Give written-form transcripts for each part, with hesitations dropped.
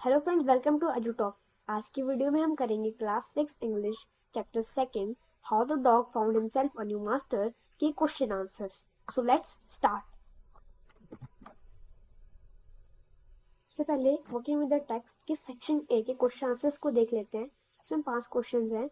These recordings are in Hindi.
Hello friends, welcome to Aju talk. आज की वीडियो में हम करेंगे class 6 English chapter second, how the dog found himself a new master के question answers. So let's start. सबसे पहले वर्किंग विद द टेक्स्ट के सेक्शन ए के क्वेश्चन आंसर्स को देख लेते हैं। इसमें 5 क्वेश्चंस हैं।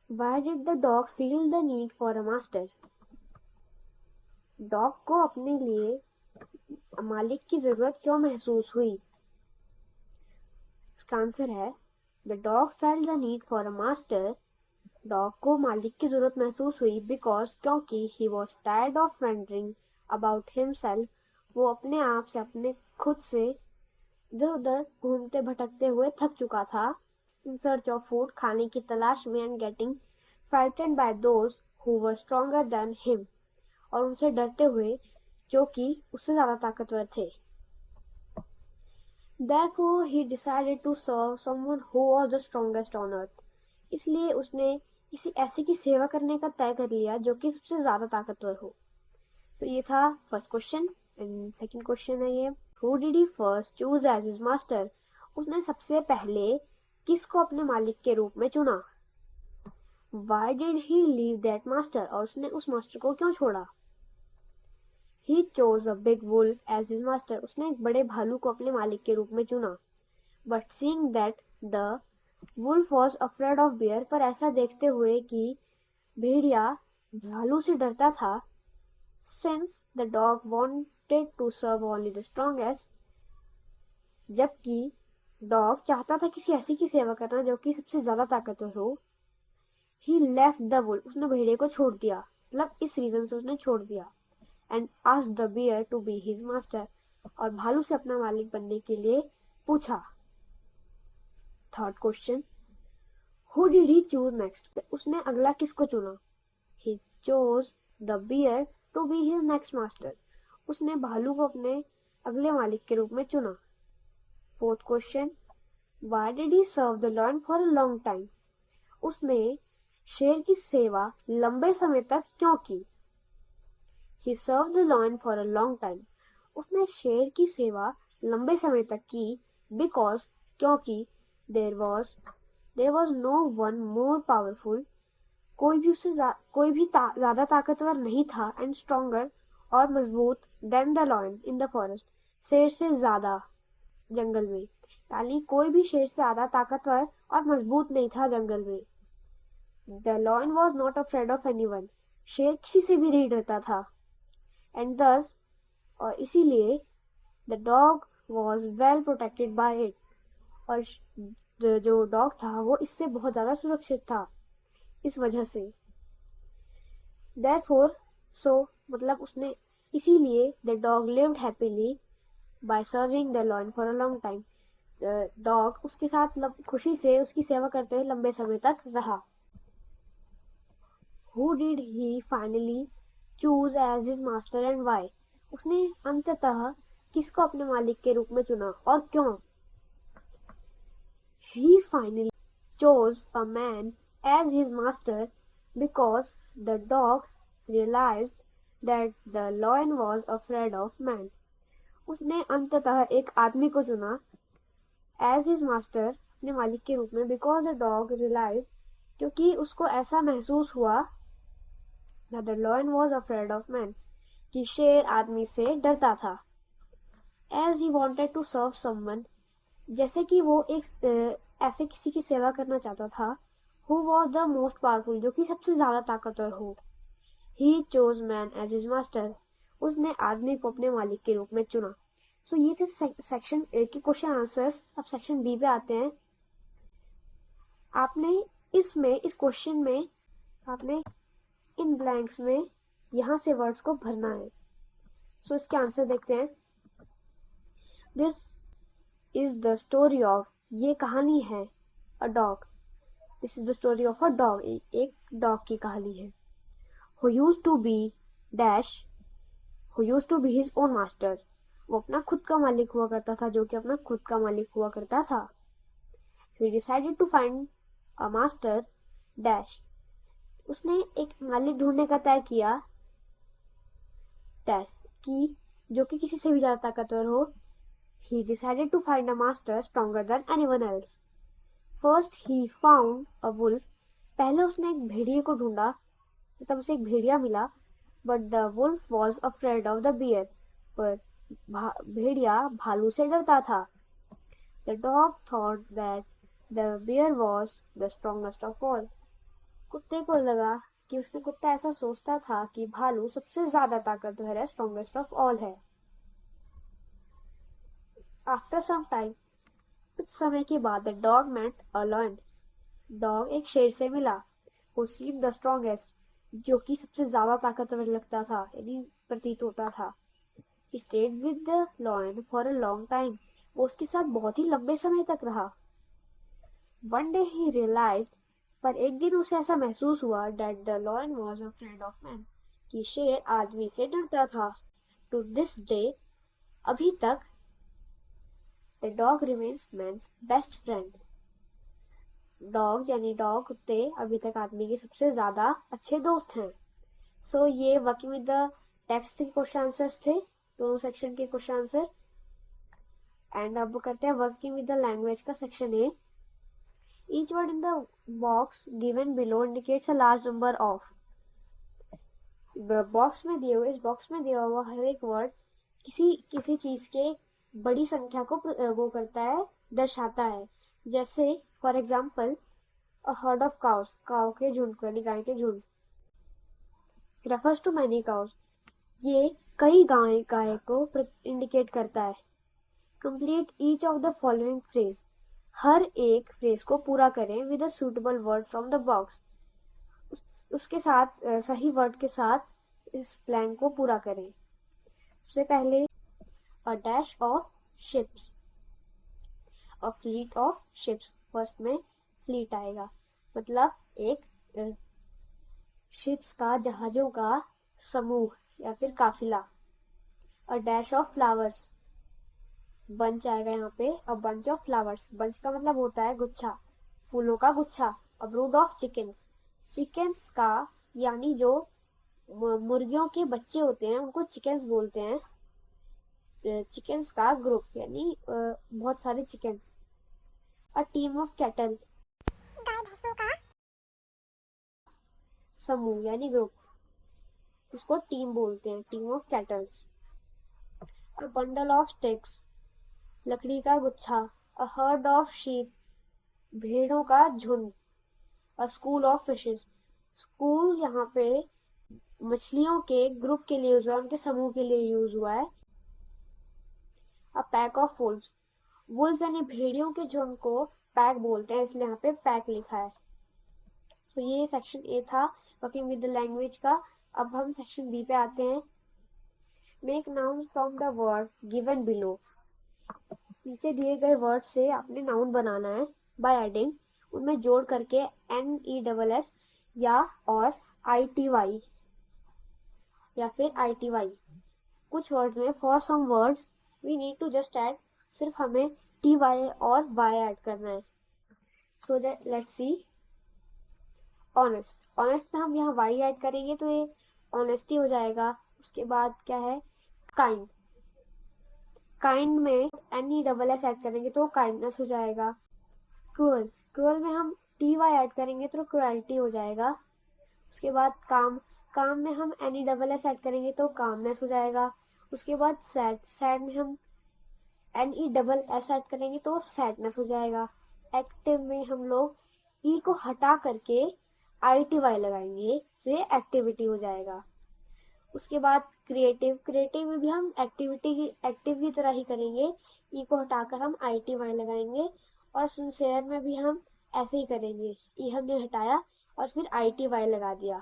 Why did the dog feel the need for a master? Dog को अपने लिए मालिक की जरूरत क्यों महसूस हुई? इसका आंसर है the dog felt the need for a master. Dog को मालिक की जरूरत महसूस हुई बिकॉज क्योंकि he was tired of wondering about himself. वो अपने आप से, अपने खुद से इधर उधर घूमते भटकते हुए थक चुका था। इन सर्च ऑफ फूड, खाने की तलाश में, and getting frightened by those who were stronger than him, और उनसे डरते हुए जो कि उससे ज्यादा ताकतवर थे। Therefore he decided to serve someone who was the strongest on earth. इसलिए उसने किसी ऐसे की सेवा करने का तय कर लिया जो कि सबसे ज्यादा ताकतवर हो। So ये था first question. And second question है ये, Who did he first choose as his master? उसने सबसे पहले किसको अपने मालिक के रूप में चुना? Why did he leave that master? और उसने उस मास्टर को क्यों छोड़ा? He chose a big wolf as his master. उसने एक बड़े भालू को अपने मालिक के रूप में चुना। But seeing that the wolf was afraid of bear, पर ऐसा देखते हुए कि भेड़िया भालू से डरता था, since the dog wanted to serve only the strongest, जबकि डॉग चाहता था किसी ऐसी की सेवा करना जो कि सबसे ज्यादा ताकतवर हो, he left the wolf, उसने भेड़िया को छोड़ दिया। मतलब इस रीजन से उसने छोड़ दिया। And asked the bear to be his master, और भालू से अपना मालिक बनने के लिए पूछा। Third question, Who did he choose next? उसने अगला किसको चुना? He chose the bear to be his next master. उसने भालू को अपने अगले मालिक के रूप में चुना। Fourth question, Why did he serve the lion for a long time? उसने शेर की सेवा लंबे समय तक क्यों की? He served the lion for a long time. उसने शेर की सेवा लंबे समय तक की because क्योंकि there was no one more powerful, कोई भी ज्यादा ताकतवर नहीं था, and stronger, और मजबूत, than the lion in the forest, शेर से ज्यादा जंगल में। यानी कोई भी शेर से ज्यादा ताकतवर और मजबूत नहीं था जंगल में। The lion was not afraid of anyone. शेर किसी से भी नहीं डरता था। And thus, और इसीलिए the dog was well protected by it, और जो डॉग था वो इससे बहुत ज्यादा सुरक्षित था इस वजह से। Therefore, so मतलब उसने इसीलिए the dog lived happily by serving the lion for a long time. Dog उसके साथ खुशी से उसकी सेवा करते हुए लंबे समय तक रहा। Who did he finally choose as his master and why? उसने अंततः किसको अपने मालिक के रूप में चुना और क्यों? He finally chose a man as his master because the dog realized that the lion was afraid of man. उसने अंततः एक आदमी को चुना as his master, अपने मालिक के रूप में, because the dog realized, क्योंकि उसको ऐसा महसूस हुआ that the lion was afraid of man, कि शेर आदमी से डरता था। As he wanted to serve someone, जैसे कि वो एक ऐसे किसी की सेवा करना चाहता था, who was the most powerful, जो कि सबसे ज्यादा ताकतवर हो। He chose man as his master, उसने आदमी को अपने मालिक के रूप में चुना। सो ये थे सेक्शन ए के क्वेश्चन आंसर्स। अब सेक्शन बी पे आते हैं। आपने इस क्वेश्चन में आपने इन ब्लैंक्स में यहाँ से वर्ड्स को भरना है। सो इसके आंसर देखते हैं। This is the story of, ये कहानी है, a dog. This is the story of a dog, एक डॉग की कहानी है। Who used to be dash, who used to be his own master, वो अपना खुद का मालिक हुआ करता था, जो कि अपना खुद का मालिक हुआ करता था। He decided to find a master dash, उसने एक मालिक ढूंढने का तय किया डैश की जो कि किसी से भी ज्यादा ताकतवर हो। he decided to find a master stronger than anyone else. First he found a wolf. पहले उसने एक भेड़िए को ढूंढा, मतलब उसे एक भेड़िया मिला. But the wolf was afraid of the bear. पर भेड़िया भालू से डरता था. The dog thought that the bear was the strongest of all. कुत्ते को लगा कि उसने कुत्ता ऐसा सोचता था कि भालू सबसे ज्यादा ताकतवर है, स्ट्रॉन्गेस्ट ऑफ ऑल है. आफ्टर सम टाइम, कुछ समय के बाद, the dog met a lion. Dog एक शेर से मिला. वो सीम द स्ट्रॉन्गेस्ट, जो कि सबसे ज्यादा ताकतवर लगता था, यानी प्रतीत होता था. He stayed with the lion for a long time. वो उसके साथ बहुत ही लंबे समय तक रहा. One day he realized, पर एक दिन उसे ऐसा महसूस हुआ, that the lion was afraid of man, कि शेर आदमी से डरता था. To this day, अभी तक, the dog remains man's best friend. Dog यानी डॉग कुत्ते अभी तक आदमी के सबसे ज्यादा अच्छे दोस्त हैं. सो ये वर्किंग विद द टेक्स्ट के क्वेश्चन आंसर्स थे, दोनों सेक्शन के क्वेश्चन आंसर. एंड अब करते हैं वर्किंग विद द लैंग्वेज का section A. Each word in the box given below indicates a large number of. Box में दिए हुए, इस बॉक्स में दिया हुआ हर एक वर्ड किसी चीज के बड़ी संख्या को वो करता है, दर्शाता है. जैसे for example, a herd of cows, cow के झुंड को, यानी गाय के झुंड. रेफर्स टू मैनी काउस, ये कई गाय को इंडिकेट करता है. Complete each of the following phrase, हर एक फ्रेज को पूरा करें with a suitable word from the box. उसके साथ सही वर्ड के साथ इस ब्लैंक को पूरा करें. सबसे पहले, a dash of ships, a fleet of ships. First में फ्लीट आएगा, मतलब एक शिप्स का, जहाजों का समूह या फिर काफिला. A dash of flowers, bunch आएगा यहाँ पे. A bunch of flowers, bunch का मतलब होता है गुच्छा, फूलों का गुच्छा. अ ब्रूड ऑफ चिकन्स, चिकन्स का यानी जो मुर्गियों के बच्चे होते हैं उनको चिकन्स बोलते हैं. चिकन्स का ग्रुप, यानी बहुत सारे chickens. A team of cattle, गाय भैंसों का समूह यानी ग्रुप, उसको टीम बोलते हैं, team of cattles. A bundle of sticks, लकड़ी का गुच्छा. अ हर्ड ऑफ शीप, भेड़ों का झुंड. अ स्कूल ऑफ फिशेस, स्कूल यहाँ पे मछलियों के ग्रुप के लिए यूज हुआ, उनके समूह के लिए यूज हुआ है. A pack of Wolves, Wolves यानी भेड़ियों के झुंड को पैक बोलते हैं, इसलिए यहाँ पे पैक लिखा है. तो ये सेक्शन ए था वर्किंग विद द लैंग्वेज का. अब हम सेक्शन बी पे आते हैं. Make noun from the word given below, नीचे दिए गए वर्ड से आपने नाउन बनाना है. बाय एडिंग, उनमें जोड़ करके NESS या और ITY या फिर ITY. कुछ वर्ड्स में for some words we need to just add, सिर्फ हमें TY और Y ऐड करना है. So let's see. Honest, honest में हम यहाँ Y ऐड करेंगे तो ये ऑनेस्टी हो जाएगा. उसके बाद क्या है, काइंड, काइंड में NESS ऐड करेंगे तो काइंडनेस हो जाएगा. क्रूअल, क्रूअल में हम TY ऐड करेंगे तो क्रुएल्टी हो जाएगा. उसके बाद काम, काम में हम NESS ऐड करेंगे तो कामनेस हो जाएगा. उसके बाद सैड, सैड में हम NESS ऐड करेंगे तो सैडनेस हो जाएगा. एक्टिव में हम लोग E को हटा करके ITY लगाएंगे तो ये एक्टिविटी हो जाएगा. उसके बाद क्रिएटिव, क्रिएटिव में भी हम एक्टिव की तरह ही करेंगे, E को हटाकर हम ITY लगाएंगे. और सिंसियर में भी हम ऐसे ही करेंगे, E हमने हटाया और फिर ITY लगा दिया.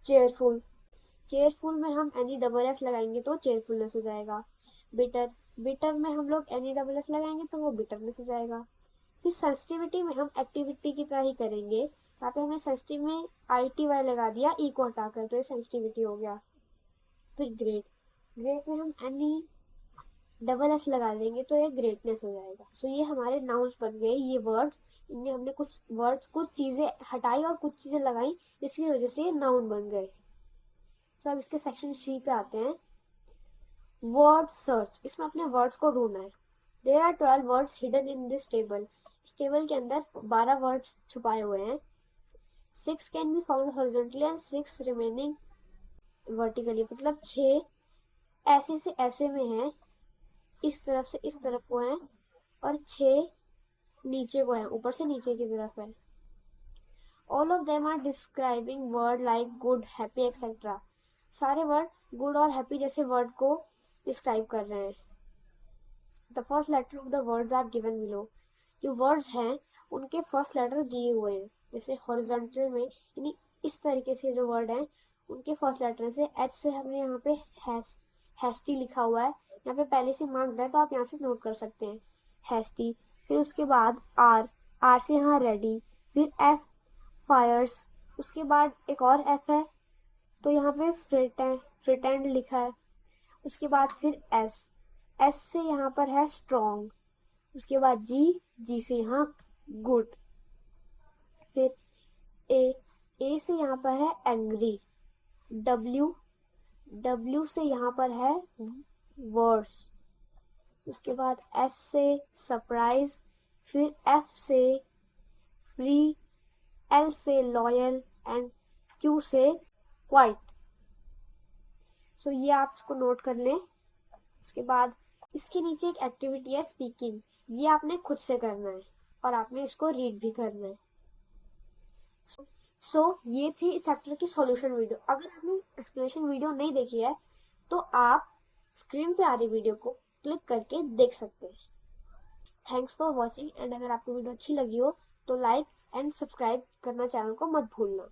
चेयरफुल, चेयरफुल में हम NESS लगाएंगे तो चेयरफुलनेस हो जाएगा. बिटर, बिटर में हम लोग NESS लगाएंगे तो वो बिटरनेस हो जाएगा. फिर सेंसिटिविटी में हम एक्टिविटी की तरह ही करेंगे, यहाँ पे हमने सेंसिटिव में ITY लगा दिया E को हटाकर तो ये सेंसिटिविटी हो गया. फिर ग्रेट, ग्रेट में हम NESS लगा देंगे तो ये ग्रेटनेस हो जाएगा. सो ये हमारे नाउन्स बन गए, ये वर्ड्स. इनमें हमने कुछ वर्ड्स, कुछ चीजें हटाई और कुछ चीजें लगाई, इसकी वजह से ये नाउन बन गए. सो अब इसके सेक्शन सी पे आते हैं. वर्ड सर्च, इसमें अपने वर्ड्स को ढूंढना है। There are 12 words hidden in this table, इस टेबल के अंदर 12 वर्ड्स छुपाए हुए हैं। 6 can be found horizontally and 6 remaining vertically, मतलब 6 ऐसे से ऐसे में हैं, इस तरफ से इस तरफ को हैं, और 6 नीचे को हैं, ऊपर से नीचे की तरफ है। All of them are describing word like good, happy etcetera, सारे वर्ड गुड और हैप्पी जैसे वर्ड को डिस्क्राइब कर रहे हैं। The first letter of the words are given below, जो वर्ड्स हैं उनके फर्स्ट लेटर दिए हुए हैं, जैसे हॉरिजॉन्टल में, यानी इस तरीके से जो वर्ड हैं उनके फर्स्ट लेटर से एच से हमने यहाँ पे हैस्टी लिखा हुआ है, यहाँ पे पहले से मार्क्ड है तो आप यहाँ से नोट कर सकते हैं हैस्टी। फिर उसके बाद आर, आर से यहाँ रेडी, फिर एफ फायर्स, उसके बाद एक और एफ है तो यहाँ पे फ्रिटेंड लिखा है। उसके बाद फिर एस, एस से यहाँ पर है स्ट्रॉन्ग, उसके बाद जी, जी से यहाँ गुड, फिर ए से यहाँ पर है एंग्री, डब्ल्यू, डब्ल्यू से यहाँ पर है वर्स, उसके बाद एस से सरप्राइज, फिर एफ से फ्री, एल से लॉयल एंड क्यू से क्वाइट। सो ये आप इसको नोट कर लें। उसके बाद इसके नीचे एक एक्टिविटी है स्पीकिंग, ये आपने खुद से करना है और आपने इसको रीड भी करना है। सो ये थी इस चैप्टर की सॉल्यूशन वीडियो। अगर आपने एक्सप्लेनेशन वीडियो नहीं देखी है तो आप स्क्रीन पे आ रही वीडियो को क्लिक करके देख सकते हैं। थैंक्स फॉर वॉचिंग, एंड अगर आपको वीडियो अच्छी लगी हो तो लाइक एंड सब्सक्राइब करना चैनल को मत भूलना।